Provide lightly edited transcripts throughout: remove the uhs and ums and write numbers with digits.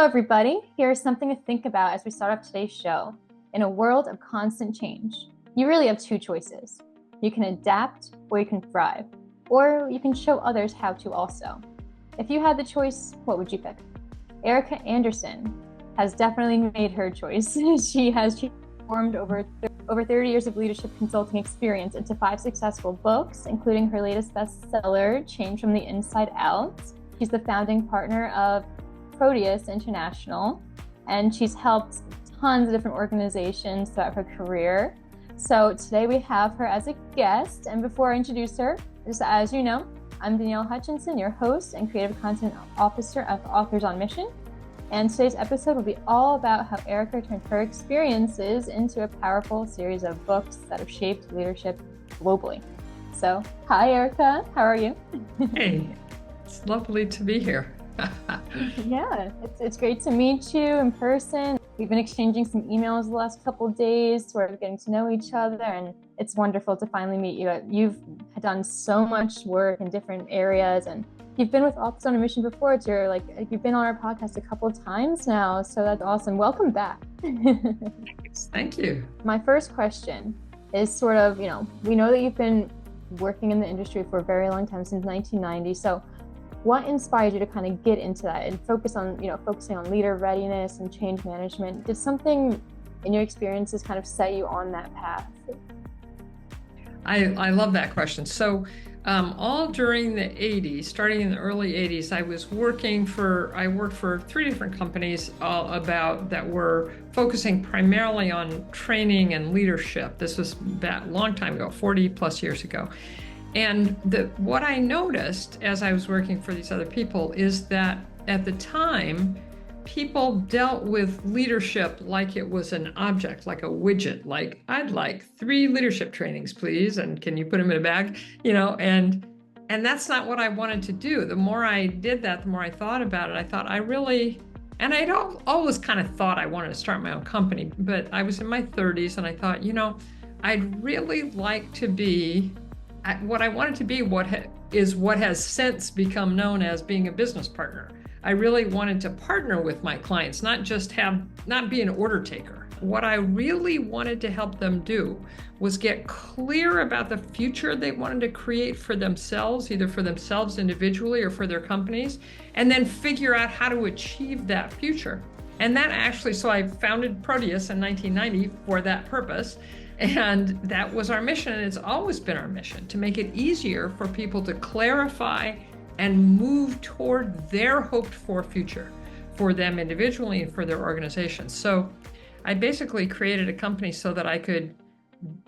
Hello, everybody. Here's something to think about as we start up today's show. In a world of constant change, you really have two choices. You can adapt or you can thrive, or you can show others how to also. If you had the choice, what would you pick? Erika Andersen has definitely made her choice. She has transformed over 30 years of leadership consulting experience into 5 successful books, including her latest bestseller, Change from the Inside Out. She's the founding partner of Proteus International, and she's helped tons of different organizations throughout her career. So today we have her as a guest, and before I introduce her, just as you know, I'm Danielle Hutchinson, your host and creative content officer of Authors on Mission. And today's episode will be all about how Erika turned her experiences into a powerful series of books that have shaped leadership globally. So, hi Erika, how are you? Hey, it's lovely to be here. Yeah, it's great to meet you in person. We've been exchanging some emails the last couple of days, sort of getting to know each other, and it's wonderful to finally meet you. You've done so much work in different areas, and you've been with Authors on a Mission before. You've been on our podcast a couple of times now, so that's awesome. Welcome back. Thank you. My first question is sort of, we know that you've been working in the industry for a very long time, since 1990. So what inspired you to kind of get into that and focusing on leader readiness and change management? Did something in your experiences kind of set you on that path? I love that question. So all during the 80s, starting in the early 80s, I worked for 3 different companies that were focusing primarily on training and leadership. This was a long time ago, 40 plus years ago. And what I noticed as I was working for these other people is that at the time, people dealt with leadership like it was an object, like a widget, like, I'd like 3 leadership trainings, please, and can you put them in a bag? And that's not what I wanted to do. The more I did that, the more I thought about it. I thought I'd always kind of thought I wanted to start my own company, but I was in my 30s and I thought, I'd really like to be what I wanted to be, what has since become known as being a business partner. I really wanted to partner with my clients, not be an order taker. What I really wanted to help them do was get clear about the future they wanted to create for themselves, either for themselves individually or for their companies, and then figure out how to achieve that future. And so I founded Proteus in 1990 for that purpose. And that was our mission, and it's always been our mission, to make it easier for people to clarify and move toward their hoped-for future for them individually and for their organizations. So I basically created a company so that I could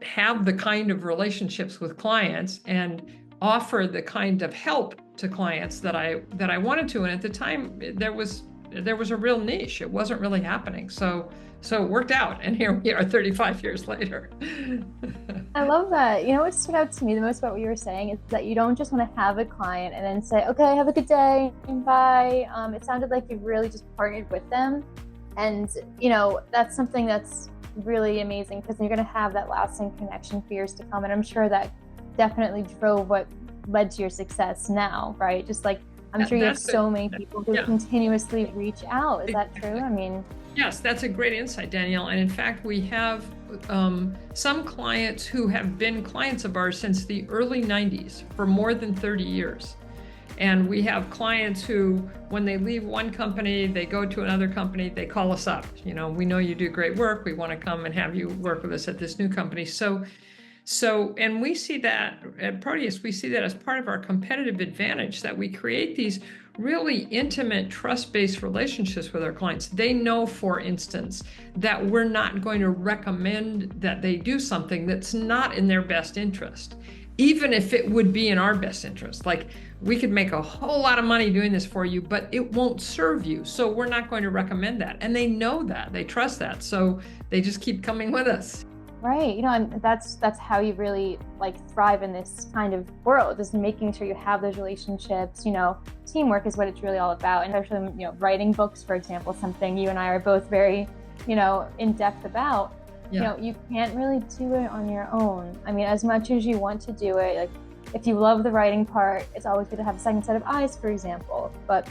have the kind of relationships with clients and offer the kind of help to clients that I wanted to. And at the time, there was a real niche. It wasn't really happening. So it worked out, and here we are 35 years later. I love that. What stood out to me the most about what you were saying is that you don't just want to have a client and then say, okay, have a good day, bye. It sounded like you really just partnered with them. And, that's something that's really amazing, because you're going to have that lasting connection for years to come. And I'm sure that definitely drove what led to your success now, right? Just like, I'm sure you have so many people who continuously reach out. Is that true? Yes, that's a great insight, Danielle. And in fact, we have some clients who have been clients of ours since the early 90s for more than 30 years. And we have clients who, when they leave one company, they go to another company, they call us up. We know you do great work. We want to come and have you work with us at this new company. And we see that at Proteus, we see that as part of our competitive advantage, that we create these really intimate, trust-based relationships with our clients. They know, for instance, that we're not going to recommend that they do something that's not in their best interest, even if it would be in our best interest. Like, we could make a whole lot of money doing this for you, but it won't serve you. So we're not going to recommend that. And they know that, they trust that. So they just keep coming with us. Right. And that's how you really thrive in this kind of world, is making sure you have those relationships. Teamwork is what it's really all about. And especially, writing books, for example, something you and I are both very, in depth about. Yeah. You can't really do it on your own. As much as you want to do it, if you love the writing part, it's always good to have a second set of eyes, for example. But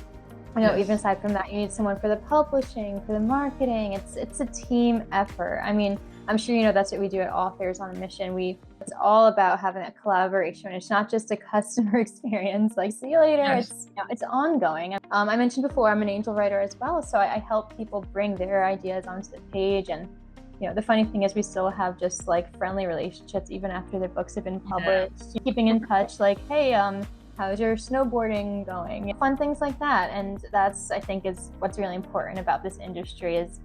I know even Yes. aside from that, you need someone for the publishing, for the marketing. It's a team effort. I mean, I'm sure you know that's what we do at Authors on a Mission. It's all about having that collaboration. It's not just a customer experience, like see you later. Yes. It's ongoing. I mentioned before I'm an angel writer as well, so I help people bring their ideas onto the page. And the funny thing is we still have just like friendly relationships even after their books have been published. Yeah. Keeping in touch, like, hey, how's your snowboarding going? Fun things like that. And that's, I think, is what's really important about this industry is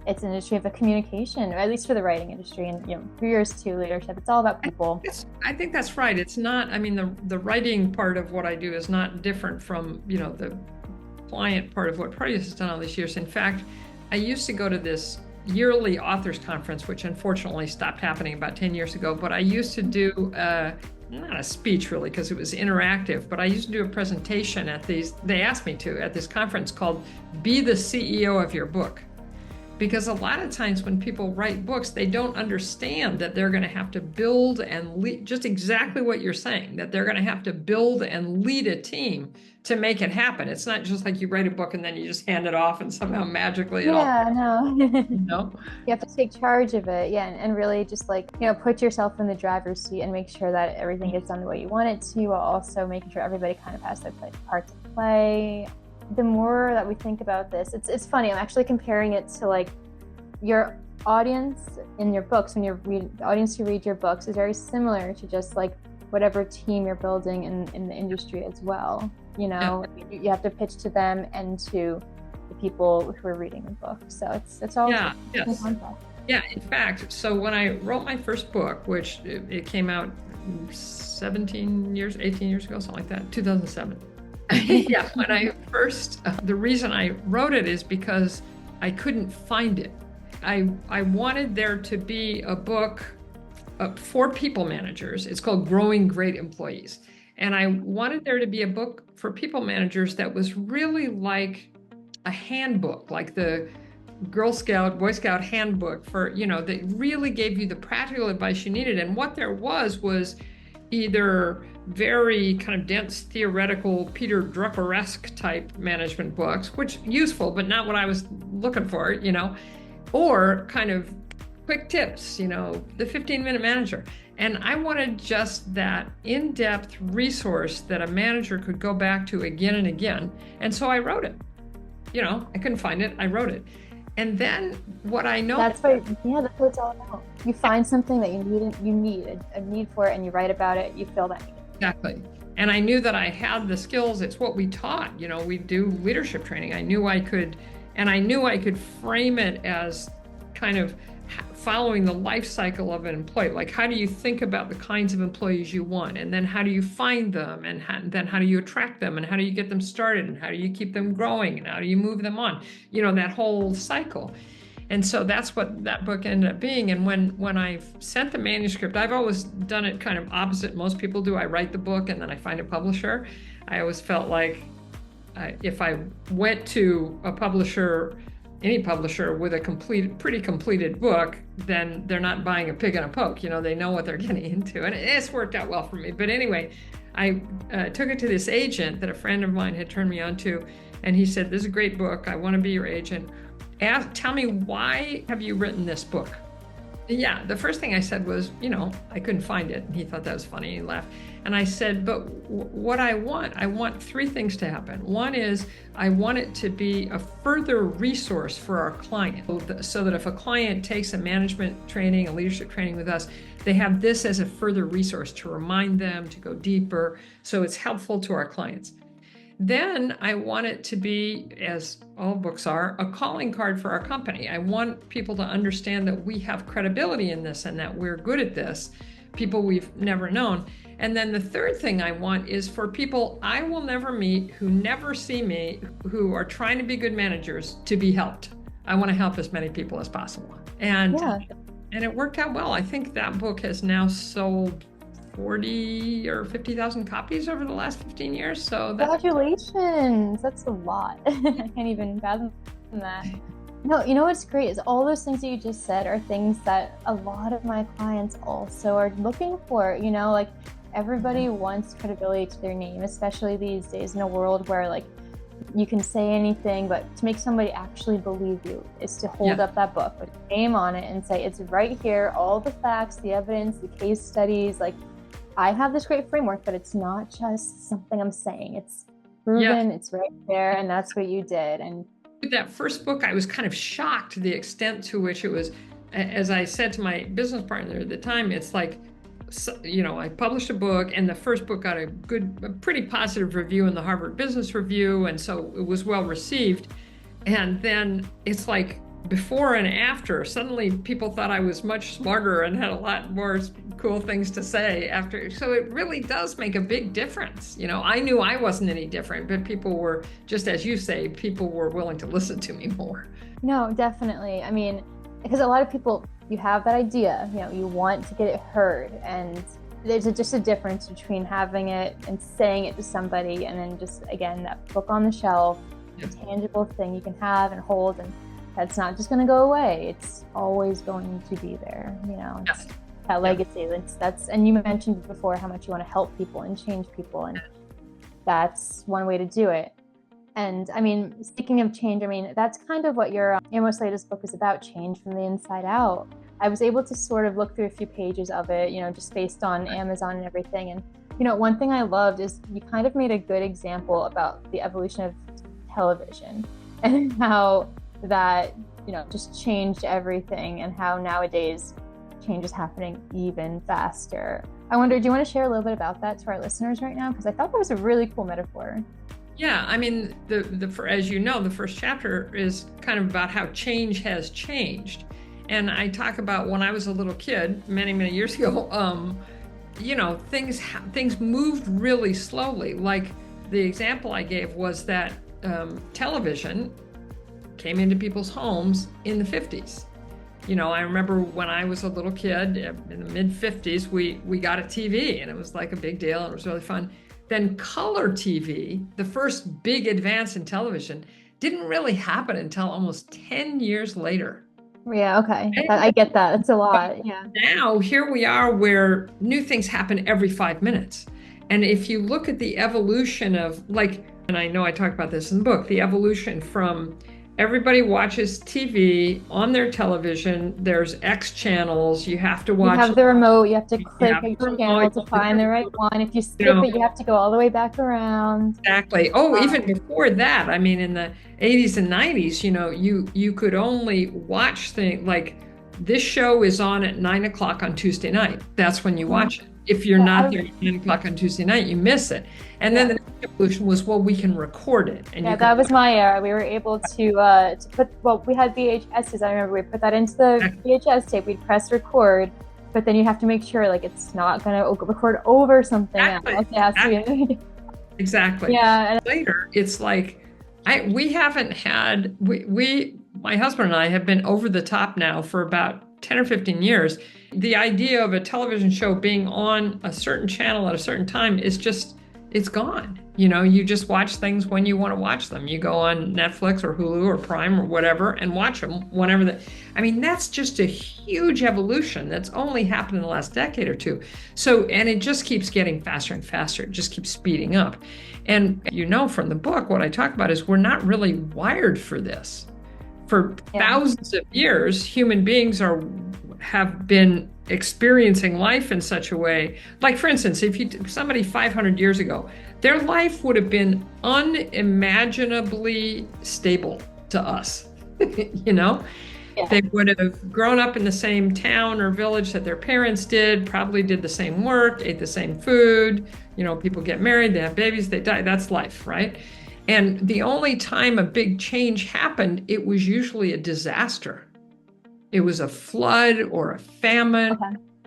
it's an industry of a communication, or at least for the writing industry, and for yours too, leadership. It's all about people. I think that's right. It's not, I mean, the writing part of what I do is not different from, the client part of what Proteus has done all these years. In fact, I used to go to this yearly authors conference, which unfortunately stopped happening about 10 years ago, but I used to do not a speech really because it was interactive, but I used to do a presentation they asked me to at this conference called Be the CEO of Your Book. Because a lot of times when people write books, they don't understand that they're going to have to build and lead, just exactly what you're saying, that they're going to have to build and lead a team to make it happen. It's not just like you write a book and then you just hand it off and somehow magically it all. No. No. You have to take charge of it, and really just like, put yourself in the driver's seat and make sure that everything gets done the way you want it to, while also making sure everybody kind of has their part to play. The more that we think about this, it's funny. I'm actually comparing it to like your audience in your books. When the audience who read your books is very similar to just like whatever team you're building in the industry as well. Yeah. You have to pitch to them and to the people who are reading the book. So it's all yes. Yeah, in fact, so when I wrote my first book, which it came out 18 years ago, something like that, 2007. Yeah, when I first, the reason I wrote it is because I couldn't find it. I wanted there to be a book for people managers. It's called Growing Great Employees. And I wanted there to be a book for people managers that was really like a handbook, like the Girl Scout, Boy Scout handbook that really gave you the practical advice you needed. And what there was either very kind of dense theoretical Peter Drucker-esque type management books, which useful, but not what I was looking for, or kind of quick tips, the 15-minute manager. And I wanted just that in-depth resource that a manager could go back to again and again. And so I wrote it. I couldn't find it. I wrote it. And then what I know. That's what it's all about. You find something that you need a need for it, and you write about it, you feel that need. Exactly. And I knew that I had the skills. It's what we taught. We do leadership training. I knew I could frame it as kind of following the life cycle of an employee. Like, how do you think about the kinds of employees you want? And then how do you find them? And then how do you attract them? And how do you get them started? And how do you keep them growing? And how do you move them on? That whole cycle. And so that's what that book ended up being. And when I sent the manuscript, I've always done it kind of opposite most people do. I write the book and then I find a publisher. I always felt like if I went to a publisher, any publisher with a pretty completed book, then they're not buying a pig in a poke. They know what they're getting into, and it's worked out well for me. But anyway, I took it to this agent that a friend of mine had turned me on to, and he said, "This is a great book. I want to be your agent. Tell me, why have you written this book?" Yeah, the first thing I said was, I couldn't find it. And he thought that was funny. He laughed. And I said, but what I want three things to happen. One is I want it to be a further resource for our client, so that if a client takes a management training, a leadership training with us, they have this as a further resource to remind them to go deeper. So it's helpful to our clients. Then I want it to be, as all books are, a calling card for our company. I want people to understand that we have credibility in this and that we're good at this, people we've never known. And then the third thing I want is for people I will never meet, who never see me, who are trying to be good managers, to be helped. I want to help as many people as possible. And it worked out well. I think that book has now sold 40 or 50,000 copies over the last 15 years. So congratulations. That's a lot. I can't even fathom that. No, what's great is all those things that you just said are things that a lot of my clients also are looking for. Like everybody wants credibility to their name, especially these days in a world where like You can say anything, but to make somebody actually believe you is to hold up that book with your name on it and say, it's right here, all the facts, the evidence, the case studies. Like, I have this great framework, but it's not just something I'm saying. It's proven, it's right there, and that's what you did. And with that first book, I was kind of shocked the extent to which it was, as I said to my business partner at the time, it's like, you know, I published a book, and the first book got a pretty positive review in the Harvard Business Review, and so it was well received. And then it's like before and after, suddenly people thought I was much smarter and had a lot more cool things to say after. So it really does make a big difference. You know, I knew I wasn't any different, but people were, just as you say, people were willing to listen to me more. No, definitely. I mean, because a lot of people, you have that idea, you know, you want to get it heard, and there's just a difference between having it and saying it to somebody, and then just, again, that book on the shelf, a tangible thing you can have and hold, and that's not just going to go away. It's always going to be there, you know. It's that legacy. That's, and you mentioned before how much you want to help people and change people, and that's one way to do it. And I mean, speaking of change, I mean, that's kind of what your most latest book is about, change from the inside out. I was able to sort of look through a few pages of it, you know, just based on Amazon and everything. And, you know, one thing I loved is you kind of made a good example about the evolution of television and how that, you know, just changed everything, and how nowadays change is happening even faster. I wonder, do you want to share a little bit about that to our listeners right now? Because I thought that was a really cool metaphor. Yeah, I mean, as you know, the first chapter is kind of about how change has changed. And I talk about when I was a little kid, many, many years ago, you know, things moved really slowly. Like the example I gave was that television came into people's homes in the 50s. You know, I remember when I was a little kid in the mid 50s, we got a TV, and it was like a big deal, and it was really fun. Then color TV, the first big advance in television, didn't really happen until almost 10 years later. Yeah, okay. I get that. It's a lot. Yeah. Now, here we are where new things happen every 5 minutes. And if you look at the evolution of, like, and I know I talk about this in the book, the evolution from everybody watches TV on their television. There's X channels. You have to watch. You have the remote. You have to click a channel to find the right one. If you skip it, you have to go all the way back around. Exactly. Oh, even before that, I mean, in the 80s and 90s, you know, you could only watch things like this show is on at 9 o'clock on Tuesday night. That's when you watch it. If you're not there at 9 o'clock on Tuesday night, you miss it. And then the next evolution was, well, we can record it. And that was my era. We were able to put, well, we had VHSs. I remember we put that into the VHS tape. We'd press record, but then you have to make sure, like, it's not going to record over something else. Exactly. Yeah. And later, it's like, we haven't had, my husband and I have been over the top now for about 10 or 15 years. The idea of a television show being on a certain channel at a certain time is just, it's gone. You know, you just watch things when you want to watch them. You go on Netflix or Hulu or Prime or whatever and watch them whenever I mean, that's just a huge evolution that's only happened in the last decade or two. So, and it just keeps getting faster and faster. It just keeps speeding up. And you know, from the book, what I talk about is we're not really wired for this. For thousands of years, human beings have been experiencing life in such a way. Like, for instance, if somebody 500 years ago, their life would have been unimaginably stable to us, you know? Yeah. They would have grown up in the same town or village that their parents did, probably did the same work, ate the same food. You know, people get married, they have babies, they die. That's life, right? And the only time a big change happened, it was usually a disaster. It was a flood or a famine,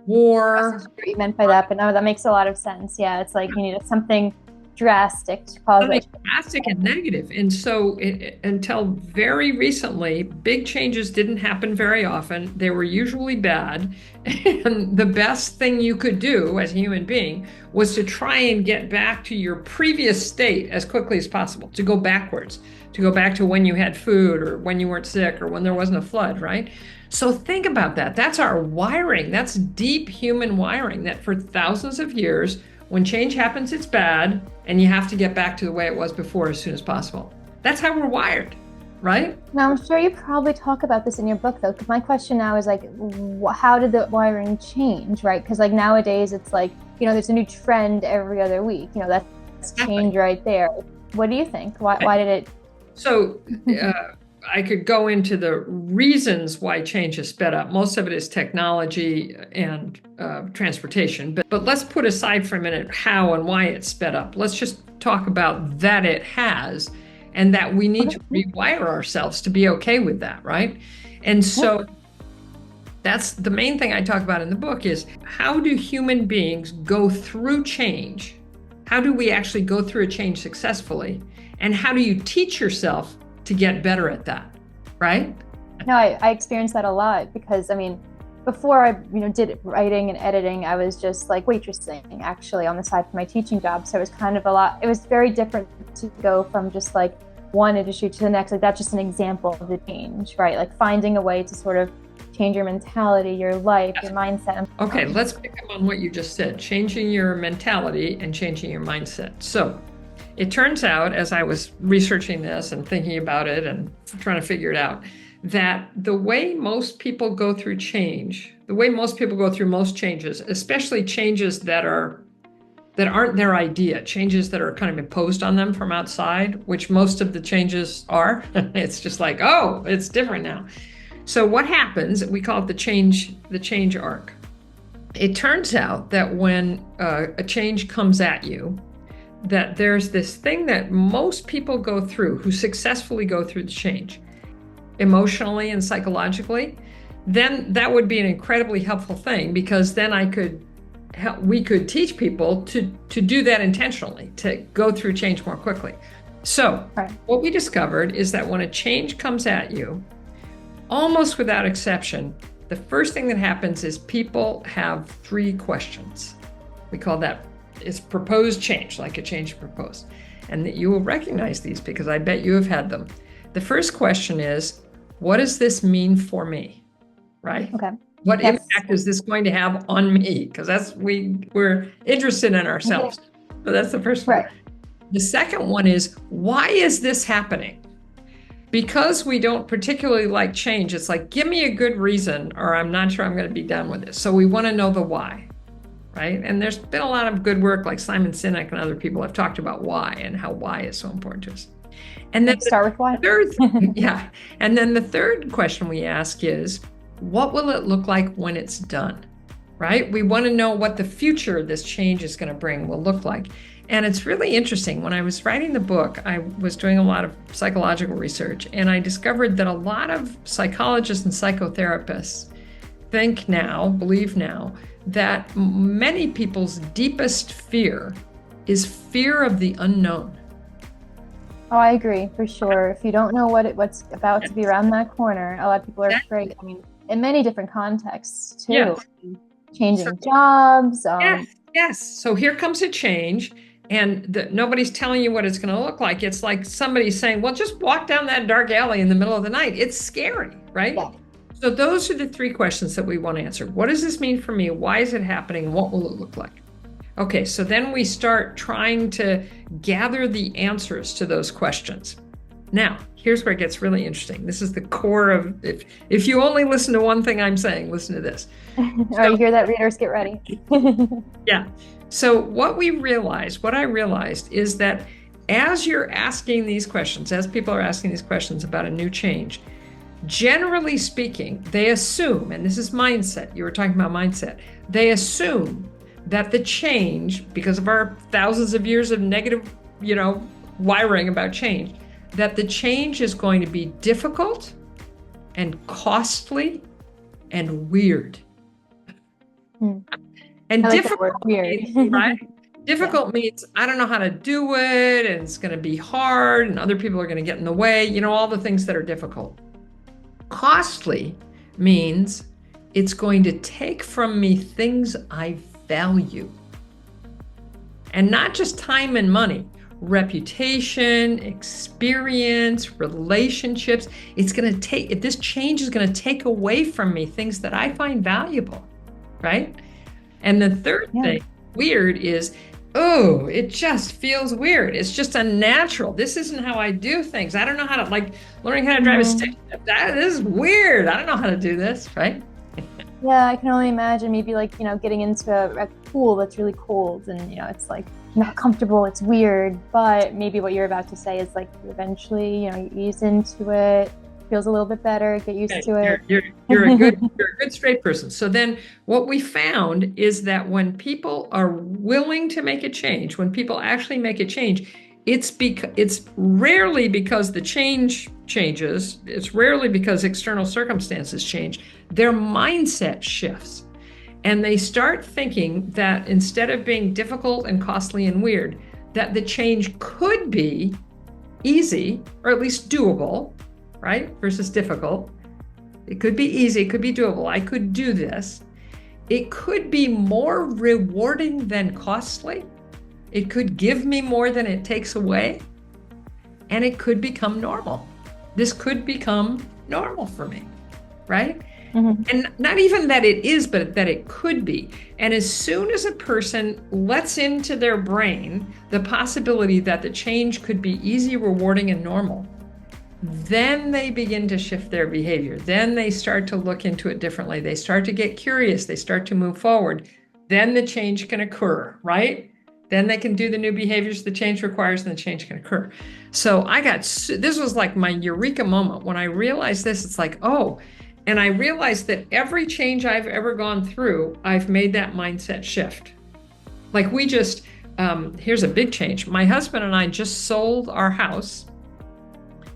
war. That's what you meant by that, but no, that makes a lot of sense. Yeah, it's like you needed something drastic to cause something drastic and negative. And so until very recently, big changes didn't happen very often. They were usually bad. And the best thing you could do as a human being was to try and get back to your previous state as quickly as possible, to go backwards, to go back to when you had food or when you weren't sick or when there wasn't a flood, right? So think about that. That's our wiring. That's deep human wiring, that for thousands of years, when change happens, it's bad, and you have to get back to the way it was before as soon as possible. That's how we're wired, right? Now, I'm sure you probably talk about this in your book, though, because my question now is like, how did the wiring change, right? Because like nowadays it's like, there's a new trend every other week. That's change right there. What do you think? Why did it? So I could go into the reasons why change is sped up. Most of it is technology and transportation. But let's put aside for a minute how and why it's sped up. Let's just talk about that it has, and that we need to rewire ourselves to be okay with that, right? And so that's the main thing I talk about in the book is how do human beings go through change? How do we actually go through a change successfully? And how do you teach yourself to get better at that, right? No, I experienced that a lot because, before I, did writing and editing, I was just like waitressing actually on the side for my teaching job. So it was kind of it was very different to go from just like one industry to the next. Like that's just an example of the change, right? Like finding a way to sort of change your mentality, your life, your mindset. Okay, let's pick up on what you just said, changing your mentality and changing your mindset. So it turns out, as I was researching this and thinking about it and trying to figure it out, that the way most people go through change, the way most people go through most changes, especially changes that aren't their idea, changes that are kind of imposed on them from outside, which most of the changes are, it's just like, oh, it's different now. So what happens, we call it the change arc. It turns out that when a change comes at you, that there's this thing that most people go through who successfully go through the change, emotionally and psychologically, then that would be an incredibly helpful thing because then we could teach people to do that intentionally, to go through change more quickly. So what we discovered is that when a change comes at you, almost without exception, the first thing that happens is people have 3 questions. We call that it's proposed change, like a change proposed. And that you will recognize these because I bet you have had them. The first question is, what does this mean for me? Right? Okay. What impact is this going to have on me? Because we're interested in ourselves. So that's the first one. Right. The second one is, why is this happening? Because we don't particularly like change, it's like, give me a good reason or I'm not sure I'm going to be done with this. So we want to know the why, right? And there's been a lot of good work, like Simon Sinek and other people have talked about why and how why is so important to us. And then start with why. And then the third question we ask is, what will it look like when it's done, right? We want to know what the future this change is going to bring will look like. And it's really interesting. When I was writing the book, I was doing a lot of psychological research, and I discovered that a lot of psychologists and psychotherapists believe now, that many people's deepest fear is fear of the unknown. Oh, I agree, for sure. If you don't know what's about to be around that corner, a lot of people are afraid. In many different contexts, too. Yeah. Changing jobs. Yes. So here comes a change, and nobody's telling you what it's going to look like. It's like somebody saying, well, just walk down that dark alley in the middle of the night. It's scary, right? Yeah. So those are the 3 questions that we want to answer. What does this mean for me? Why is it happening? What will it look like? Okay, so then we start trying to gather the answers to those questions. Now, here's where it gets really interesting. This is the core of, if you only listen to one thing I'm saying, listen to this. You hear that, readers? Get ready. Yeah. So what I realized is that as you're asking these questions, as people are asking these questions about a new change, generally speaking, they assume, and this is mindset, you were talking about mindset, they assume that the change, because of our thousands of years of negative, wiring about change, that the change is going to be difficult and costly and weird. And like difficult, weird. Right? Difficult means I don't know how to do it, and it's going to be hard, and other people are going to get in the way, all the things that are difficult. Costly means it's going to take from me things I value. And not just time and money, reputation, experience, relationships. This change is going to take away from me things that I find valuable, right? And the third thing, weird, is oh, it just feels weird. It's just unnatural. This isn't how I do things. I don't know how to, like, learning how to drive a stick. Mhm. This is weird. I don't know how to do this, right? Yeah, I can only imagine maybe like, getting into a pool that's really cold and, it's like not comfortable, it's weird, but maybe what you're about to say is like eventually, you ease into it, feels a little bit better, get used Okay, to it. you're a good straight person. So then what we found is that when people are willing to make a change, when people actually make a change, it's rarely because the change changes. It's rarely because external circumstances change. Their mindset shifts. And they start thinking that instead of being difficult and costly and weird, that the change could be easy or at least doable, right? Versus difficult. It could be easy, it could be doable. I could do this. It could be more rewarding than costly. It could give me more than it takes away. And it could become normal. This could become normal for me, right? Mm-hmm. And not even that it is, but that it could be. And as soon as a person lets into their brain the possibility that the change could be easy, rewarding, and normal, then they begin to shift their behavior. Then they start to look into it differently. They start to get curious. They start to move forward. Then the change can occur, right? Then they can do the new behaviors the change requires, and the change can occur. So this was like my eureka moment. When I realized this, it's like, oh, and I realized that every change I've ever gone through, I've made that mindset shift. Like here's a big change. My husband and I just sold our house,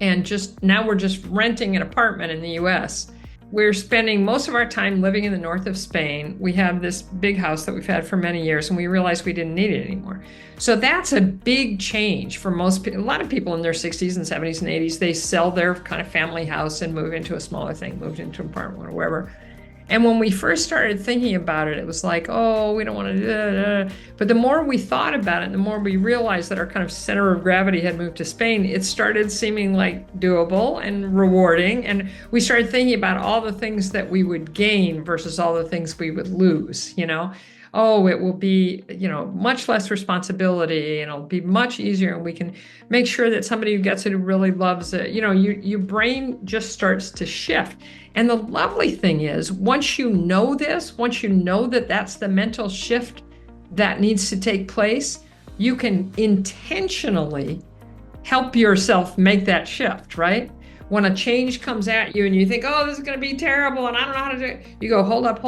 and now we're just renting an apartment in the US. We're spending most of our time living in the north of Spain. We have this big house that we've had for many years, and we realized we didn't need it anymore. So that's a big change for most people. A lot of people in their 60s and 70s and 80s, they sell their kind of family house and move into a smaller thing, moved into an apartment or wherever. And when we first started thinking about it, it was like, oh, we don't want to do that. But the more we thought about it, the more we realized that our kind of center of gravity had moved to Spain, it started seeming like doable and rewarding. And we started thinking about all the things that we would gain versus all the things we would lose, Oh, it will be, much less responsibility, and it'll be much easier, and we can make sure that somebody who gets it, who really loves it, your brain just starts to shift. And the lovely thing is, once you know this, once you know that that's the mental shift that needs to take place, you can intentionally help yourself make that shift, right? When a change comes at you and you think, oh, this is going to be terrible and I don't know how to do it, you go, hold up.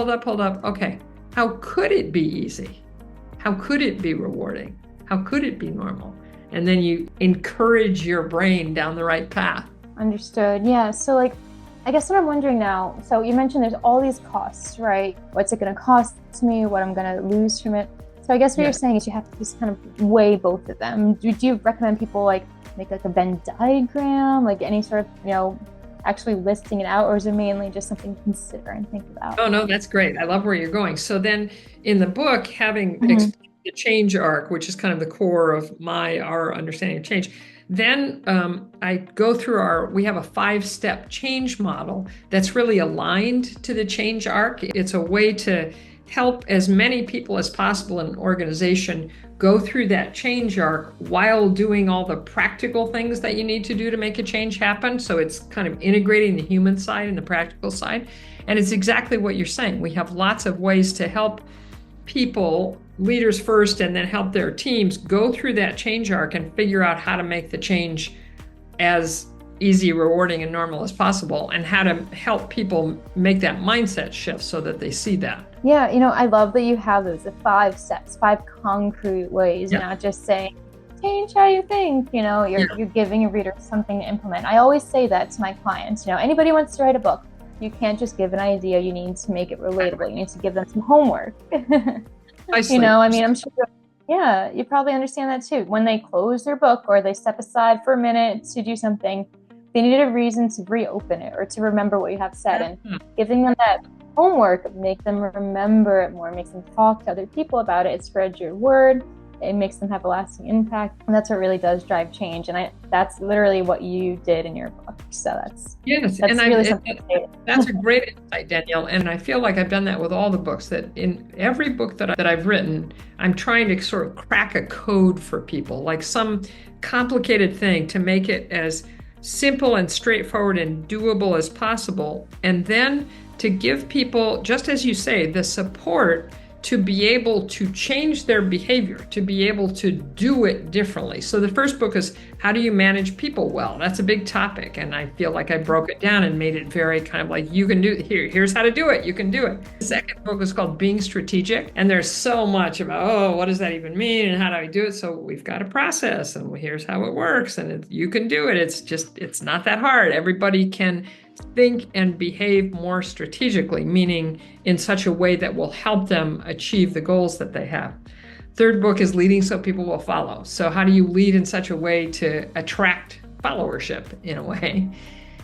Okay. How could it be easy? How could it be rewarding? How could it be normal? And then you encourage your brain down the right path. Understood. Yeah. So I guess what I'm wondering now, so you mentioned there's all these costs, right? What's it going to cost me? What I'm going to lose from it? So I guess what you're saying is you have to just kind of weigh both of them. Do you recommend people make like a Venn diagram, like any sort of, actually listing it out, or is it mainly just something to consider and think about? Oh, no, that's great. I love where you're going. So then in the book, having explained the change arc, which is kind of the core of our understanding of change, then I go through we have a 5-step change model that's really aligned to the change arc. It's a way to help as many people as possible in an organization go through that change arc while doing all the practical things that you need to do to make a change happen. So it's kind of integrating the human side and the practical side. And it's exactly what you're saying. We have lots of ways to help people, leaders first, and then help their teams go through that change arc and figure out how to make the change as easy, rewarding, and normal as possible, and how to help people make that mindset shift so that they see that. Yeah, I love that you have the 5 steps, 5 concrete ways, not just saying, change how you think, you're giving a reader something to implement. I always say that to my clients, anybody wants to write a book, you can't just give an idea, you need to make it relatable, you need to give them some homework. I'm sure, you probably understand that too. When they close their book or they step aside for a minute to do something, they needed a reason to reopen it or to remember what you have said, and giving them that homework make them remember it more, makes them talk to other people about it. It spreads your word. it makes them have a lasting impact. And that's what really does drive change. And that's literally what you did in your book. So that's really something to say. That's a great insight, Danielle. And I feel like I've done that with all the books, that in every book that I've written, I'm trying to sort of crack a code for people, like some complicated thing, to make it as simple and straightforward and doable as possible. And then to give people, just as you say, the support to be able to change their behavior, to be able to do it differently. So the first book is How Do You Manage People Well? That's a big topic. And I feel like I broke it down and made it very kind of like, you can do it. Here's how to do it. You can do it. The second book is called Being Strategic. And there's so much about, oh, what does that even mean? And how do I do it? So we've got a process, and here's how it works. And you can do it. It's not that hard. Everybody can think and behave more strategically, meaning in such a way that will help them achieve the goals that they have. Third book is Leading So People Will Follow. So how do you lead in such a way to attract followership in a way?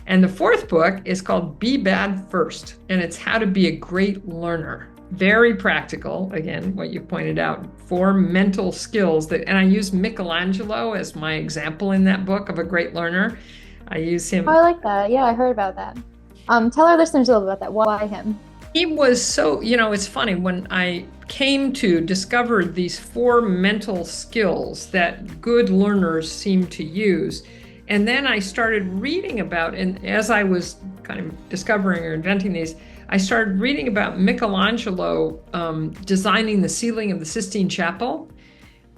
And the fourth book is called Be Bad First, and it's how to be a great learner. Very practical, again, what you pointed out, 4 mental skills and I use Michelangelo as my example in that book of a great learner. I use him. Oh, I like that. Yeah, I heard about that. Tell our listeners a little bit about that. Why him? He was so, it's funny, when I came to discover these 4 mental skills that good learners seem to use, and then I started reading about, and as I was kind of discovering or inventing these, I started reading about Michelangelo designing the ceiling of the Sistine Chapel.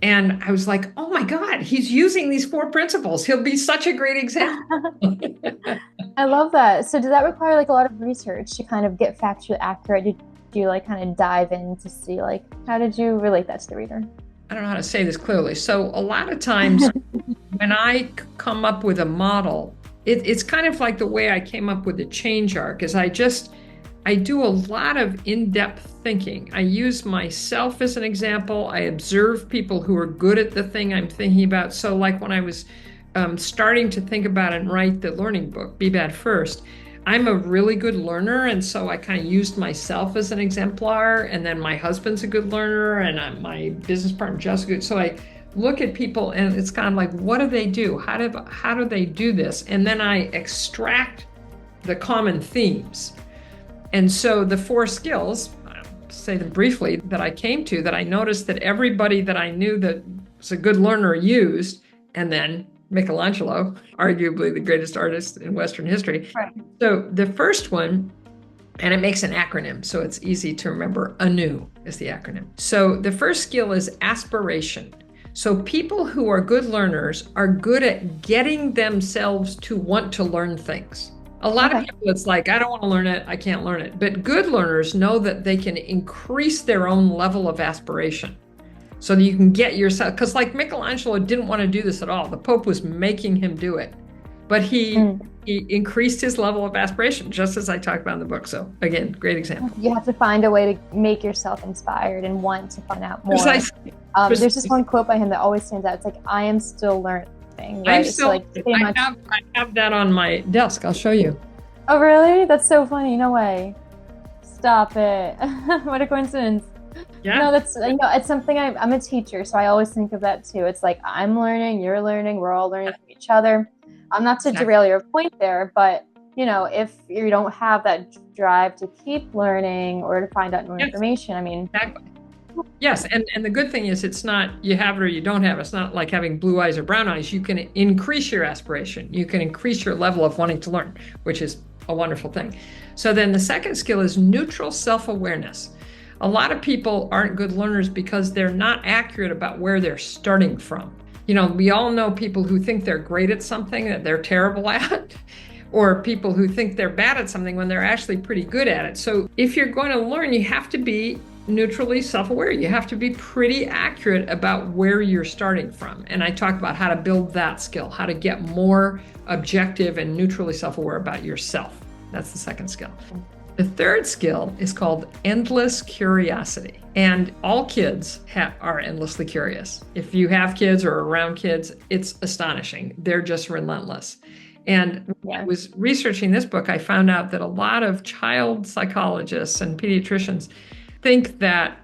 And I was like, oh my God, he's using these 4 principles. He'll be such a great example. I love that. So did that require like a lot of research to kind of get factually accurate? Did you like kind of dive in to see like, how did you relate that to the reader? I don't know how to say this clearly. So a lot of times when I come up with a model, it's kind of like the way I came up with the change arc is I do a lot of in-depth thinking. I use myself as an example. I observe people who are good at the thing I'm thinking about. So like when I was starting to think about and write the learning book, Be Bad First, I'm a really good learner. And so I kind of used myself as an exemplar. And then my husband's a good learner, and my business partner, Jessica. So I look at people and it's kind of like, what do they do? How do they do this? And then I extract the common themes. And so the 4 skills, I'll say them briefly, that I came to, that I noticed that everybody that I knew that was a good learner used, and then Michelangelo, arguably the greatest artist in Western history. Right. So the first one, and it makes an acronym, so it's easy to remember, ANEW is the acronym. So the first skill is aspiration. So people who are good learners are good at getting themselves to want to learn things. A lot of people, it's like, I don't want to learn it, I can't learn it. But good learners know that they can increase their own level of aspiration. So that you can get yourself, because like Michelangelo didn't want to do this at all. The Pope was making him do it. But he increased his level of aspiration, just as I talked about in the book. So again, great example. You have to find a way to make yourself inspired and want to find out more. Precisely. There's this one quote by him that always stands out. It's like, I am still learning. Right? I'm still, I have that on my desk. I'll show you. Oh, really? That's so funny. No way. Stop it. What a coincidence. Yeah. No, that's, it's something I'm a teacher, so I always think of that too. It's like, I'm learning, you're learning, we're all learning from each other. Not to derail your point there, but if you don't have that drive to keep learning or to find out more information, I mean. Exactly. Yes, and the good thing is it's not you have it or you don't have it. It's not like having blue eyes or brown eyes. You can increase your aspiration. You can increase your level of wanting to learn, which is a wonderful thing. So then the second skill is neutral self-awareness. A lot of people aren't good learners because they're not accurate about where they're starting from. We all know people who think they're great at something that they're terrible at, or people who think they're bad at something when they're actually pretty good at it. So if you're going to learn, you have to be neutrally self-aware. You have to be pretty accurate about where you're starting from. And I talk about how to build that skill, how to get more objective and neutrally self-aware about yourself. That's the second skill. The third skill is called endless curiosity. And all kids are endlessly curious. If you have kids or around kids, it's astonishing. They're just relentless. And when I was researching this book, I found out that a lot of child psychologists and pediatricians think that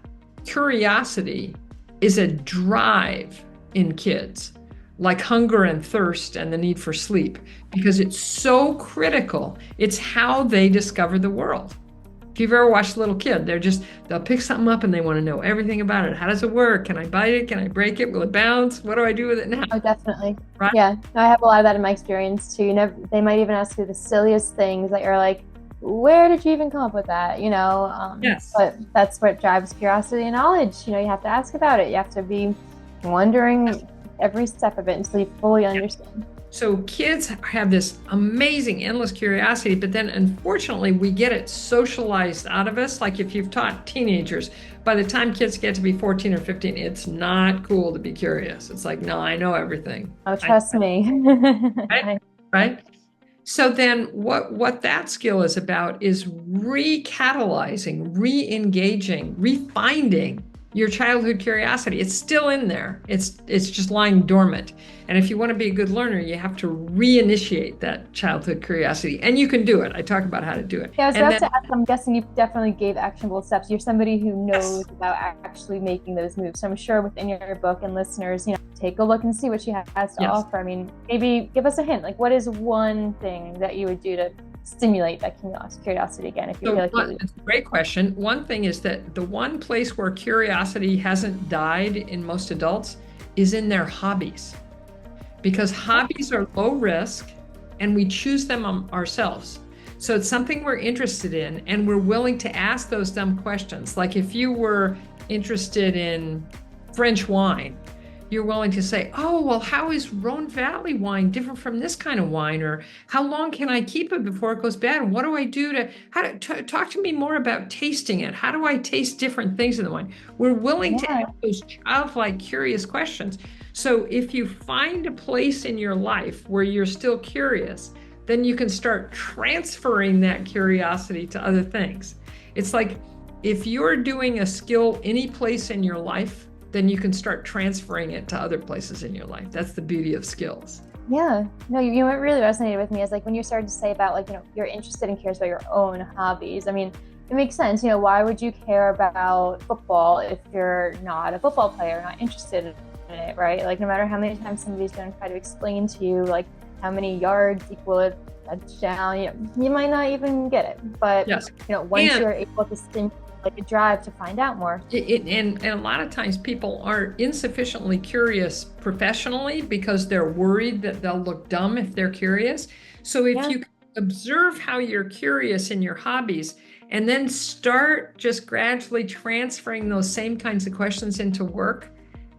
curiosity is a drive in kids, like hunger and thirst and the need for sleep, because it's so critical. It's how they discover the world. If you've ever watched a little kid, they'll pick something up and they want to know everything about it. How does it work? Can I bite it? Can I break it? Will it bounce? What do I do with it now? Oh, definitely. Right? Yeah, I have a lot of that in my experience too. They might even ask you the silliest things that you're like, where did you even come up with that? Yes. But that's what drives curiosity and knowledge. You have to ask about it. You have to be wondering every step of it until you fully understand. So kids have this amazing, endless curiosity, but then unfortunately we get it socialized out of us. Like if you've taught teenagers, by the time kids get to be 14 or 15, it's not cool to be curious. It's like, no, I know everything. Oh, trust me. Right? Right? So then what that skill is about is recatalyzing, re-engaging, refinding your childhood curiosity. It's still in there. It's just lying dormant. And if you want to be a good learner, you have to reinitiate that childhood curiosity. And you can do it. I talk about how to do it. Yeah, I was about to ask, I'm guessing you definitely gave actionable steps. You're somebody who knows about actually making those moves. So I'm sure within your book, and listeners, take a look and see what she has to offer. I mean, maybe give us a hint. Like, what is one thing that you would do to stimulate that curiosity again, if you feel like it's a great question. One thing is that the one place where curiosity hasn't died in most adults is in their hobbies, because hobbies are low risk and we choose them ourselves. So it's something we're interested in and we're willing to ask those dumb questions. Like if you were interested in French wine, you're willing to say, oh, well, how is Rhone Valley wine different from this kind of wine? Or how long can I keep it before it goes bad? And what do I do talk to me more about tasting it? How do I taste different things in the wine? We're willing to ask those childlike, curious questions. So if you find a place in your life where you're still curious, then you can start transferring that curiosity to other things. It's like if you're doing a skill any place in your life, then you can start transferring it to other places in your life. That's the beauty of skills. Yeah, no, what really resonated with me is like when you started to say about like, you're interested and curious about your own hobbies. I mean, it makes sense. Why would you care about football if you're not a football player, not interested in it, right? Like no matter how many times somebody's going to try to explain to you like how many yards equal a touchdown, you might not even get it. But once you're able to stimulate like a drive to find out more. And a lot of times people are insufficiently curious professionally because they're worried that they'll look dumb if they're curious. So if you observe how you're curious in your hobbies and then start just gradually transferring those same kinds of questions into work,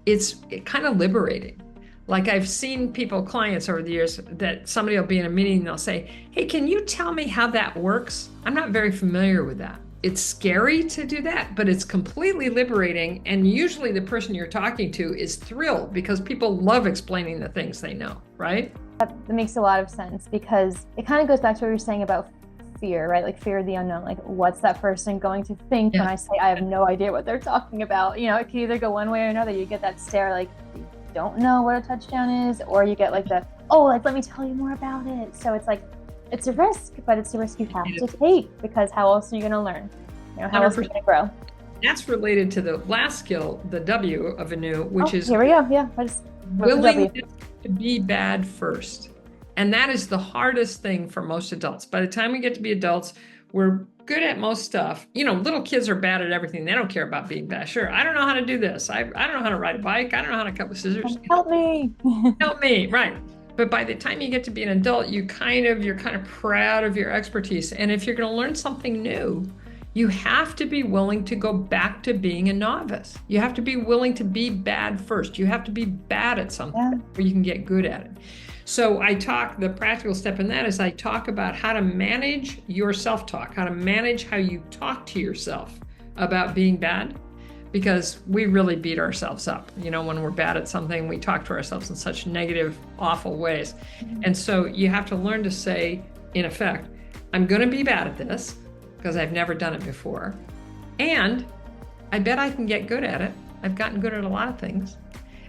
it's kind of liberating. Like I've seen clients over the years that somebody will be in a meeting and they'll say, hey, can you tell me how that works? I'm not very familiar with that. It's scary to do that, but it's completely liberating. And usually the person you're talking to is thrilled because people love explaining the things they know, right? That makes a lot of sense because it kind of goes back to what you were saying about fear, right? Like fear of the unknown. Like what's that person going to think when I say I have no idea what they're talking about? It can either go one way or another. You get that stare like you don't know what a touchdown is, or you get like let me tell you more about it. So it's like, it's a risk, but it's a risk you have to take because how else are you going to learn? How else are you going to grow? That's related to the last skill, the W of ANEW, which is here we go. Yeah, willingness to be bad first. And that is the hardest thing for most adults. By the time we get to be adults, we're good at most stuff. Little kids are bad at everything. They don't care about being bad. Sure, I don't know how to do this. I don't know how to ride a bike. I don't know how to cut with scissors. Help me. Help me, right. But by the time you get to be an adult, you're kind of proud of your expertise. And if you're going to learn something new, you have to be willing to go back to being a novice. You have to be willing to be bad first. You have to be bad at something where you can get good at it. So the practical step in that is I talk about how to manage your self-talk, how to manage how you talk to yourself about being bad. Because we really beat ourselves up. When we're bad at something, we talk to ourselves in such negative, awful ways. And so you have to learn to say, in effect, I'm going to be bad at this because I've never done it before. And I bet I can get good at it. I've gotten good at a lot of things.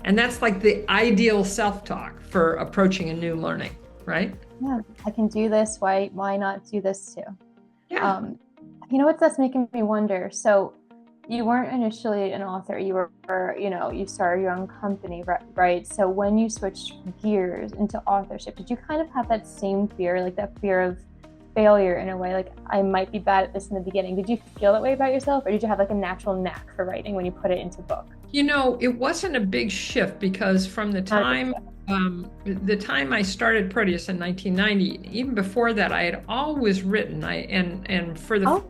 And that's like the ideal self-talk for approaching a new learning, right? Yeah, I can do this. Why not do this too? Yeah. That's making me wonder. So you weren't initially an author. You were, you started your own company, right? So when you switched gears into authorship, did you kind of have that same fear, like that fear of failure in a way, like I might be bad at this in the beginning? Did you feel that way about yourself, or did you have like a natural knack for writing when you put it into book? It wasn't a big shift because from the time I started Proteus in 1990, even before that, I had always written. And for the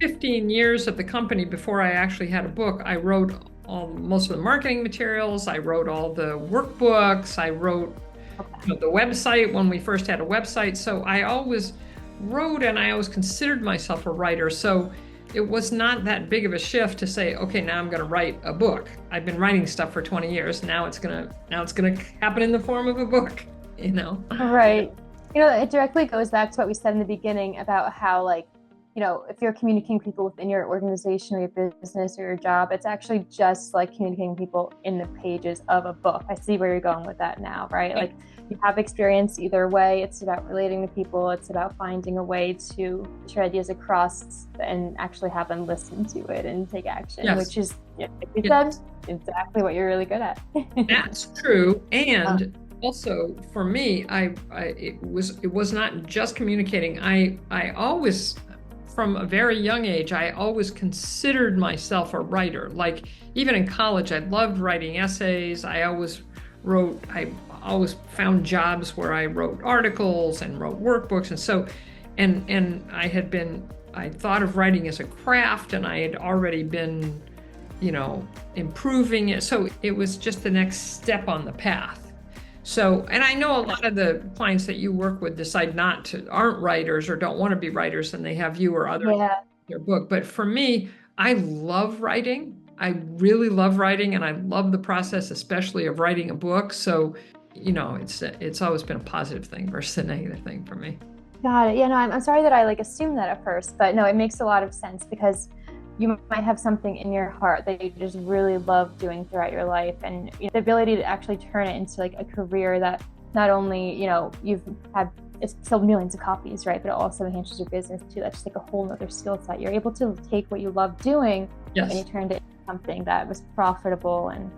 15 years of the company before I actually had a book, I wrote most of the marketing materials. I wrote all the workbooks. I wrote the website when we first had a website. So I always wrote, and I always considered myself a writer. So it was not that big of a shift to say, okay, now I'm going to write a book. I've been writing stuff for 20 years. Now it's going to happen in the form of a book, Right. It directly goes back to what we said in the beginning about how, like, if you're communicating people within your organization or your business or your job, it's actually just like communicating people in the pages of a book. I see where you're going with that now, right? Like, you have experience either way. It's about relating to people. It's about finding a way to get your ideas across and actually have them listen to it and take action, which is, like you said, exactly what you're really good at. That's true. And also for me, it was not just communicating. I always, from a very young age, I always considered myself a writer. Like, even in college, I loved writing essays. I always found jobs where I wrote articles and wrote workbooks. And so, and I thought of writing as a craft, and I had already been, improving it. So it was just the next step on the path. So, and I know a lot of the clients that you work with aren't writers or don't want to be writers, and they have you or others in their book. But for me, I love writing. I really love writing, and I love the process, especially of writing a book. So, it's always been a positive thing versus a negative thing for me. Got it. Yeah, no, I'm sorry that I assumed that at first, but no, it makes a lot of sense, because you might have something in your heart that you just really love doing throughout your life, and the ability to actually turn it into like a career that not only it's sold millions of copies, right, but it also enhances your business too. That's just like a whole other skill set. You're able to take what you love doing and you turned it into something that was profitable, and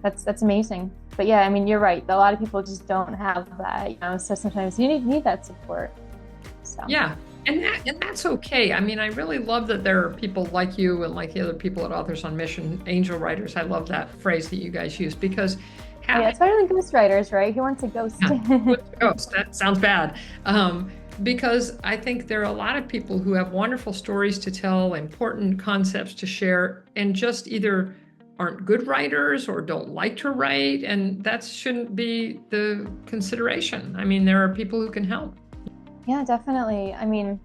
that's amazing. But yeah, I mean, you're right. A lot of people just don't have that, so sometimes you need that support. So. Yeah. And that's okay. I mean, I really love that there are people like you and like the other people at Authors on Mission, angel writers. I love that phrase that you guys use, because it's better than ghost writers, right? Who wants a ghost? Ghost, that sounds bad. Because I think there are a lot of people who have wonderful stories to tell, important concepts to share, and just either aren't good writers or don't like to write, and that shouldn't be the consideration. I mean, there are people who can help. Yeah, definitely. I mean,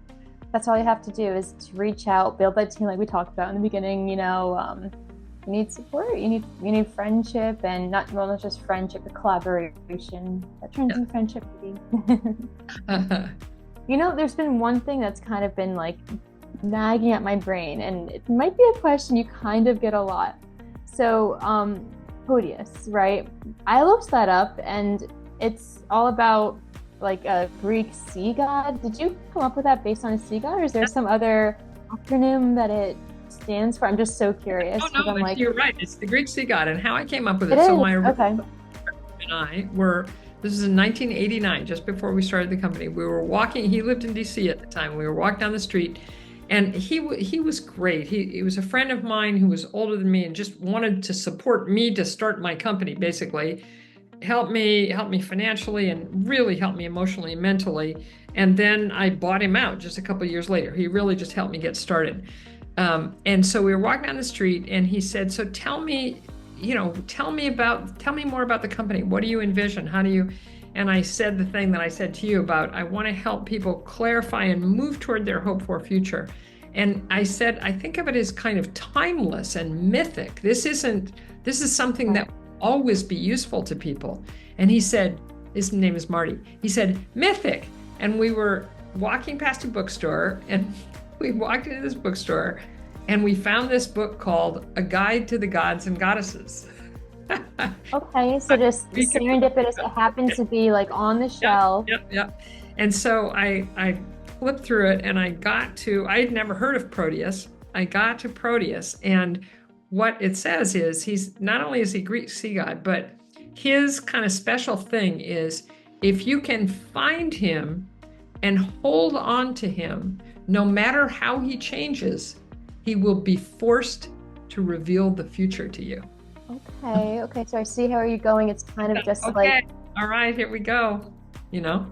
that's all you have to do is to reach out, build that team like we talked about in the beginning. You need support, you need friendship, and not just friendship, but collaboration. That turns into friendship. There's been one thing that's kind of been like nagging at my brain, and it might be a question you kind of get a lot. So, Proteus, right? I looked that up, and it's all about like a Greek sea god. Did you come up with that based on a sea god, or is there some other acronym that it stands for? I'm just so curious. No, you're right. It's the Greek sea god, and how I came up with it. So my and I were, this is in 1989, just before we started the company. We were walking, he lived in DC at the time. We were walking down the street, and he was great. He was a friend of mine who was older than me and just wanted to support me to start my company, basically. Help me financially, and really help me emotionally and mentally. And then I bought him out just a couple of years later. He really just helped me get started. And so we were walking down the street, and he said, so tell me more about the company. What do you envision? How do you? And I said the thing that I said to you about, I want to help people clarify and move toward their hope for future. And I said, I think of it as kind of timeless and mythic. This is something that always be useful to people. And he said, his name is Marty. He said, mythic. And we were walking past a bookstore, and we walked into this bookstore, and we found this book called A Guide to the Gods and Goddesses. Okay, so just serendipitous, it happened to be like on the shelf. Yep. And so I flipped through it, and I had never heard of Proteus. I got to Proteus, and what it says is he's not only is he Greek sea god, but his kind of special thing is if you can find him and hold on to him, no matter how he changes, he will be forced to reveal the future to you. Okay, so I see how you're going. It's kind of just okay, all right, here we go, you know?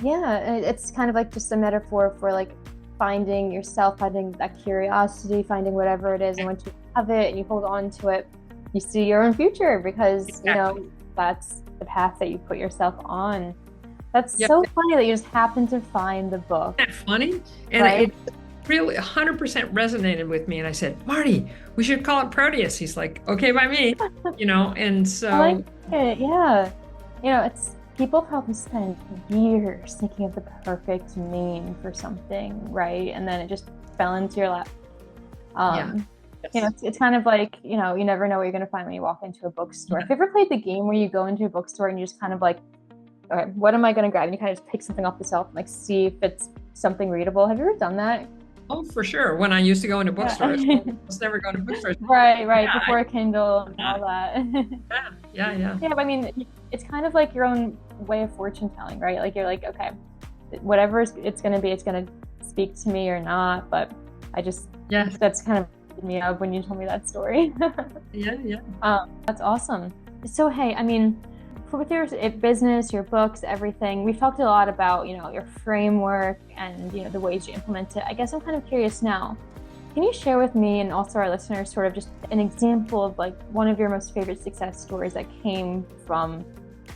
Yeah, it's kind of like just a metaphor for like finding yourself, finding that curiosity, finding whatever it is, and once you have it and you hold on to it, you see your own future because, you know, that's the path that you put yourself on. That's so funny that you just happened to find the book. Isn't that funny? And it really 100% resonated with me. And I said, Marty, we should call it Proteus. He's like, okay by me, you know, and so. I like it, yeah. You know, it's, people probably spend years thinking of the perfect name for something, right? And then it just fell into your lap. You know, it's kind of like, you know, you never know what you're going to find when you walk into a bookstore. Have you ever played the game where you go into a bookstore and you just kind of like, all right, what am I going to grab? And you kind of just pick something off the shelf and like see if it's something readable. Have you ever done that? Oh, for sure. When I used to go into bookstores, I was never going to bookstores. Right. Yeah, before Kindle and all that. Yeah. But I mean, it's kind of like your own way of fortune telling, right? Like you're like, okay, whatever it's going to be, it's going to speak to me or not. But I just, that's kind of me up when you told me that story. That's awesome. So, hey, I mean, with your business, your books, everything, we've talked a lot about, you know, your framework and, you know, the ways you implement it. I guess I'm kind of curious now, can you share with me and also our listeners sort of just an example of like one of your most favorite success stories that came from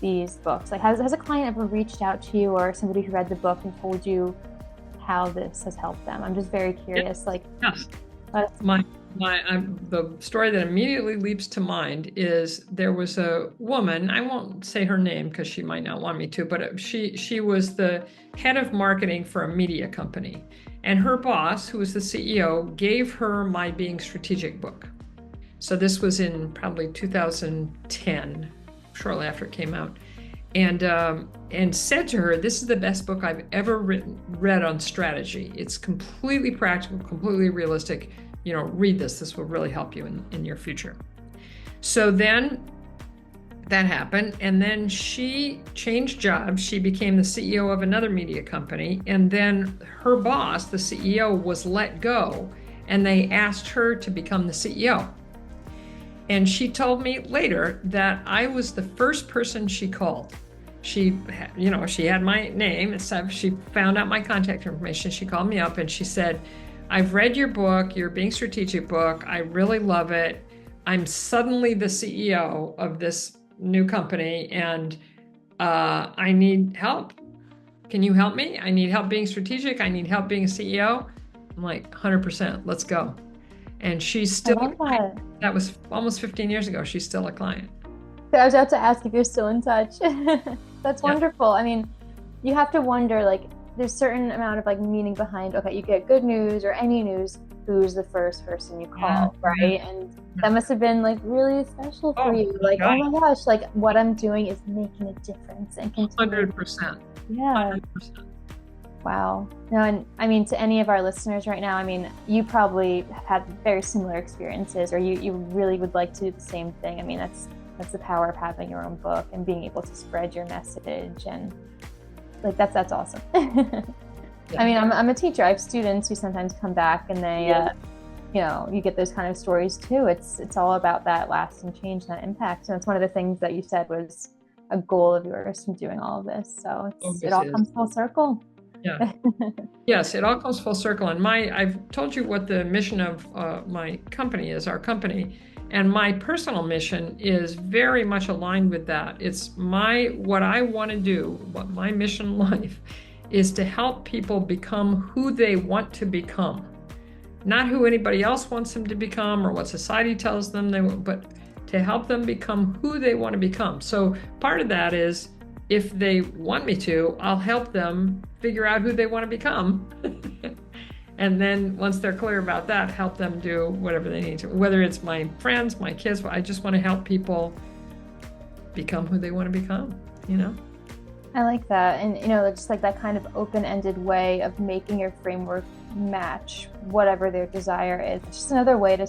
these books? Like has a client ever reached out to you or somebody who read the book and told you how this has helped them? I'm just very curious. The story that immediately leaps to mind is there was a woman, I won't say her name because she might not want me to, but she was the head of marketing for a media company. And her boss, who was the CEO, gave her my Being Strategic book. So this was in probably 2010, shortly after it came out. And said to her, this is the best book I've ever read on strategy. It's completely practical, completely realistic. You know, read this. This will really help you in your future. So then that happened. And then she changed jobs. She became the CEO of another media company. And then her boss, the CEO, was let go. And they asked her to become the CEO. And she told me later that I was the first person she called. She, you know, she had my name and stuff. She found out my contact information. She called me up and she said, I've read your book, your Being Strategic book. I really love it. I'm suddenly the CEO of this new company and I need help. Can you help me? I need help being strategic. I need help being a CEO. I'm like, 100%, let's go. And she's still a client. That was almost 15 years ago. She's still a client. So I was about to ask if you're still in touch. That's wonderful. I mean, you have to wonder, like, there's certain amount of like meaning behind, okay, you get good news or any news, who's the first person you call, right? And that must have been like really special for you. Like, oh my gosh, like what I'm doing is making a difference and continue. 100%. Yeah. 100%. Wow. No, and I mean, to any of our listeners right now, I mean, you probably have had very similar experiences or you really would like to do the same thing. I mean, that's the power of having your own book and being able to spread your message and like that's awesome. I mean, I'm a teacher. I have students who sometimes come back and they, you know, you get those kind of stories too. It's all about that lasting change, that impact. And it's one of the things that you said was a goal of yours from doing all of this. So it all comes full circle. Yeah. Yes, it all comes full circle. And I've told you what the mission of my company is, our company. And my personal mission is very much aligned with that. It's what I want to do, what my mission in life is to help people become who they want to become. Not who anybody else wants them to become or what society tells them they want, but to help them become who they want to become. So part of that is if they want me to, I'll help them figure out who they want to become. And then once they're clear about that, help them do whatever they need to, whether it's my friends, my kids, I just want to help people become who they want to become, you know? I like that. And, you know, just like that kind of open-ended way of making your framework match whatever their desire is. It's just another way to,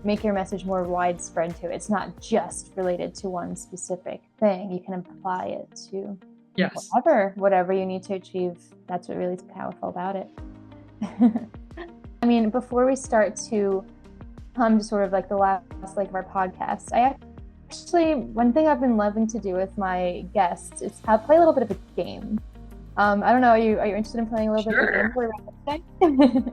make your message more widespread too. It's not just related to one specific thing. You can apply it to Yes. whatever you need to achieve. That's what really is powerful about it. I mean, before we start to come to sort of like the last leg of our podcast, one thing I've been loving to do with my guests is play a little bit of a game. I don't know, are you interested in playing a little bit of a game?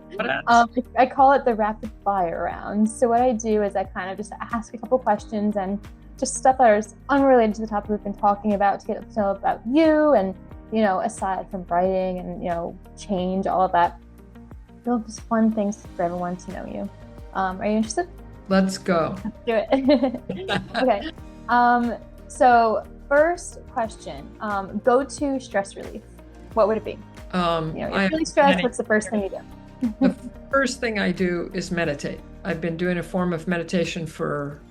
I call it the rapid fire round. So what I do is I kind of just ask a couple questions and just stuff that is unrelated to the topic we've been talking about to get to know about you and, aside from writing and, change, all of that. They're just fun things for everyone to know you. Are you interested? Let's go. Let's do it. Okay. So first question, go-to stress relief. What would it be? You're really stressed. What's the first thing you do? The first thing I do is meditate. I've been doing a form of meditation for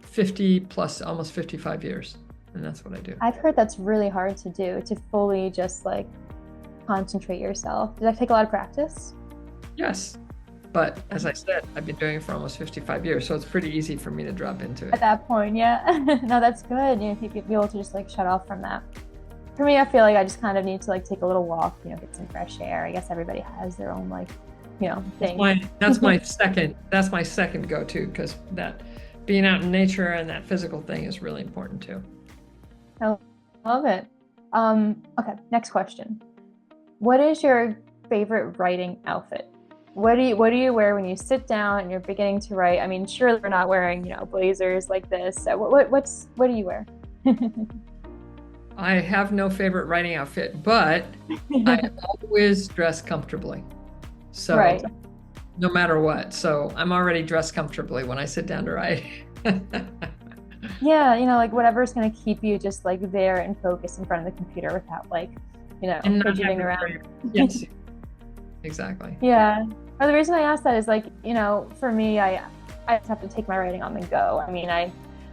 50 plus, almost 55 years. And that's what I do. I've heard that's really hard to do, to fully just like concentrate yourself. Does that take a lot of practice? Yes. But as I said, I've been doing it for almost 55 years. So it's pretty easy for me to drop into it. At that point, yeah. No, that's good. You be able to just like shut off from that. For me, I feel like I just kind of need to like take a little walk, get some fresh air. I guess everybody has their own thing. That's my second go-to, because that being out in nature and that physical thing is really important too. I love it. Okay, next question. What is your favorite writing outfit? What do you wear when you sit down and you're beginning to write? I mean, surely we're not wearing, blazers like this. So what do you wear? I have no favorite writing outfit, but I always dress comfortably. So right. No matter what. So I'm already dressed comfortably when I sit down to write. Yeah, like whatever's going to keep you just like there and focused in front of the computer without fidgeting around. Yes, exactly. Yeah. Well, the reason I asked that is for me, I just have to take my writing on the go. I mean, I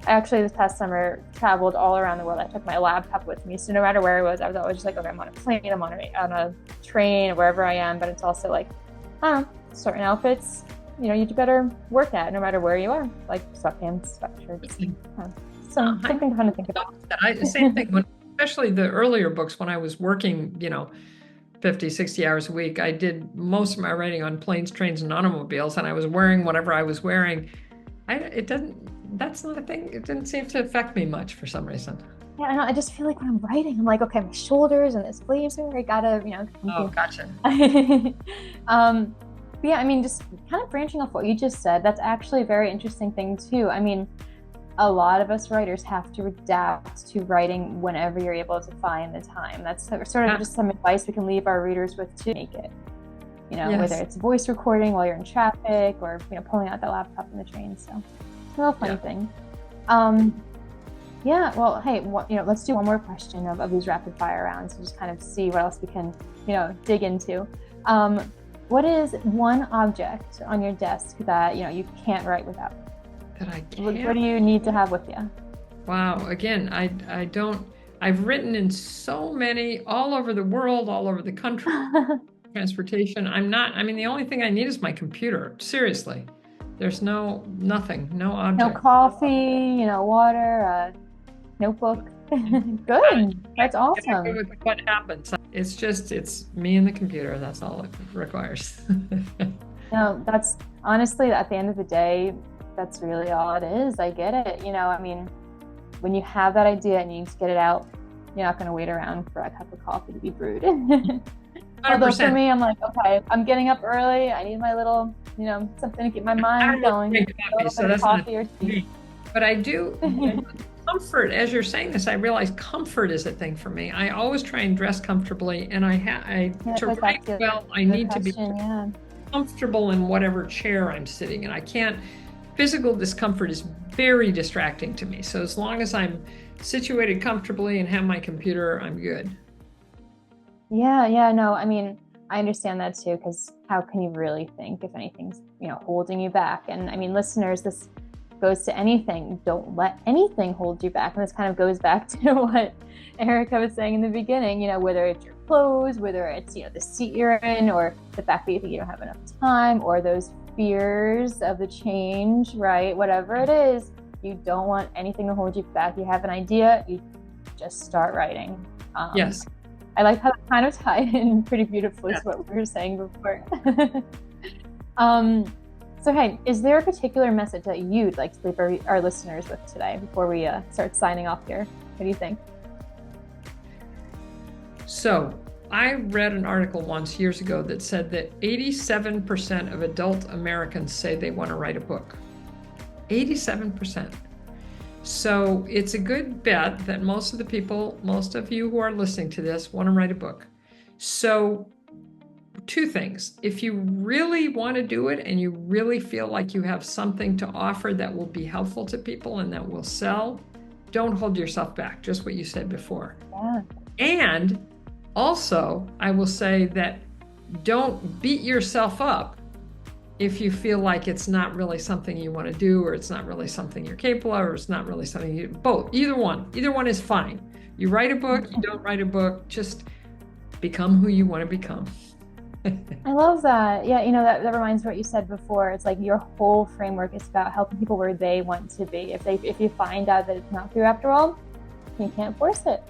actually this past summer traveled all around the world. I took my laptop with me. So no matter where I was always just like, okay, I'm on a plane, I'm on a train, wherever I am. But it's also like, certain outfits, you better work at no matter where you are, like sweatpants, sweatshirts. Something fun to think about. Same thing, especially the earlier books when I was working, 50, 60 hours a week. I did most of my writing on planes, trains, and automobiles, and I was wearing whatever I was wearing. That's not a thing. It didn't seem to affect me much for some reason. Yeah, I know. I just feel like when I'm writing, I'm like, okay, my shoulders and this blazer, I gotta, Oh, gotcha. But yeah, I mean, just kind of branching off what you just said, that's actually a very interesting thing too. I mean, a lot of us writers have to adapt to writing whenever you're able to find the time. That's sort of just some advice we can leave our readers with to make it. Yes. Whether it's voice recording while you're in traffic or pulling out the laptop in the train. So it's a real fun thing. Yeah. Well, hey, let's do one more question of these rapid fire rounds and just kind of see what else we can dig into. What is one object on your desk that you can't write without? That I can't. What do you need to have with you? Wow. Again, I've written in so many, all over the world, all over the country. Transportation. The only thing I need is my computer. Seriously. There's nothing, no object. No coffee, water, notebook. Good. That's awesome. What happens? It's me and the computer. That's all it requires. No, that's honestly, at the end of the day, that's really all it is. I get it. When you have that idea and you need to get it out, you're not going to wait around for a cup of coffee to be brewed. 100%. Although for me, I'm like, okay, I'm getting up early. I need my little, something to keep my mind going. So that's coffee or tea. But I do comfort. As you're saying this, I realize comfort is a thing for me. I always try and dress comfortably, and to write well, I need to be comfortable in whatever chair I'm sitting in. Physical discomfort is very distracting to me. So as long as I'm situated comfortably and have my computer, I'm good. Yeah, no, I understand that too, because how can you really think if anything's, holding you back? And listeners, this goes to anything. Don't let anything hold you back. And this kind of goes back to what Erika was saying in the beginning, whether it's your clothes, whether it's, the seat you're in, or the fact that you think you don't have enough time, or those fears of the change, right? Whatever it is, you don't want anything to hold you back. You have an idea, you just start writing. Yes. I like how it kind of tied in pretty beautifully to what we were saying before. So, hey, is there a particular message that you'd like to leave our listeners with today before we start signing off here? What do you think? So, I read an article once years ago that said that 87% of adult Americans say they want to write a book. 87%. So it's a good bet that most of you who are listening to this want to write a book. So two things. If you really want to do it and you really feel like you have something to offer that will be helpful to people and that will sell, don't hold yourself back, just what you said before. Yeah. And also, I will say that don't beat yourself up if you feel like it's not really something you want to do, or it's not really something you're capable of, or it's not really something both. Either one is fine. You write a book, you don't write a book, just become who you want to become. I love that. Yeah, that reminds me of what you said before. It's like your whole framework is about helping people where they want to be. If you find out that it's not for you after all, you can't force it.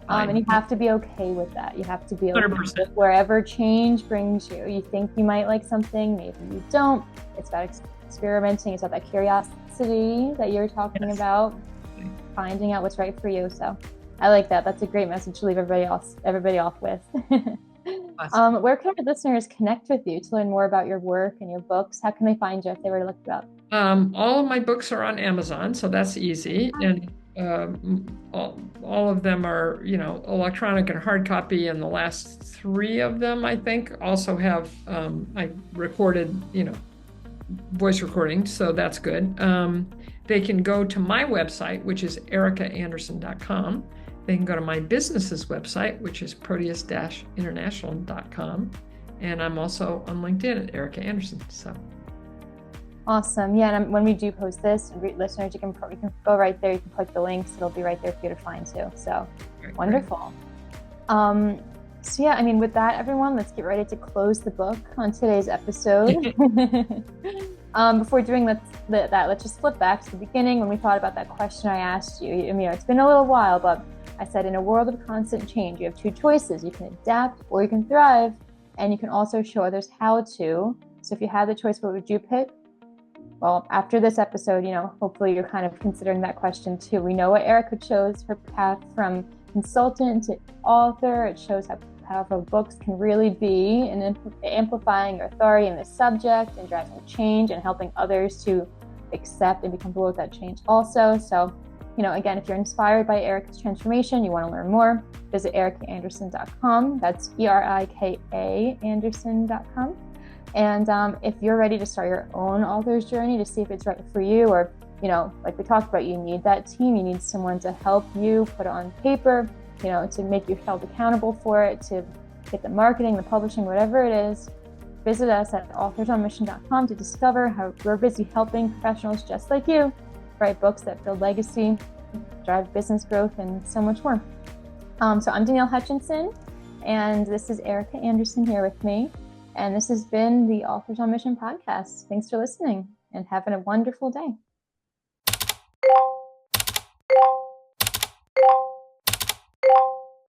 And you have to be okay with that. You have to be okay 100%. with wherever change brings you. You think you might like something, maybe you don't. It's about experimenting. It's about that curiosity that you're talking about, finding out what's right for you. So I like that. That's a great message to leave everybody off with. Awesome. Where can our listeners connect with you to learn more about your work and your books? How can they find you if they were to look you up? All of my books are on Amazon, so that's easy. And all of them are, electronic and hard copy, and the last 3 of them, I think, also have, I recorded, voice recording, so that's good. They can go to my website, which is erikaandersen.com. They can go to my business's website, which is proteus-international.com. And I'm also on LinkedIn at Erika Andersen, so. Awesome. Yeah, and when we do post this, listeners, you can go right there. You can click the links. It'll be right there for you to find too. So wonderful. So yeah, with that, everyone, let's get ready to close the book on today's episode. Before doing that, let's just flip back to the beginning when we thought about that question I asked you. It's been a little while, but I said, in a world of constant change, you have 2 choices. You can adapt or you can thrive, and you can also show others how to. So if you had the choice, what would you pick? Well, after this episode, hopefully you're kind of considering that question too. We know what Erika chose, her path from consultant to author. It shows how powerful books can really be in amplifying your authority in the subject and driving change and helping others to accept and be comfortable with that change also. So, again, if you're inspired by Erika's transformation, you want to learn more, visit erikaandersen.com. That's ERIKA Andersen.com. And if you're ready to start your own author's journey to see if it's right for you, or, like we talked about, you need that team, you need someone to help you put it on paper, to make you held accountable for it, to get the marketing, the publishing, whatever it is, visit us at authorsonmission.com to discover how we're busy helping professionals just like you write books that build legacy, drive business growth, and so much more. So I'm Danielle Hutchinson, and this is Erika Andersen here with me. And this has been the Authors on Mission podcast. Thanks for listening, and have a wonderful day.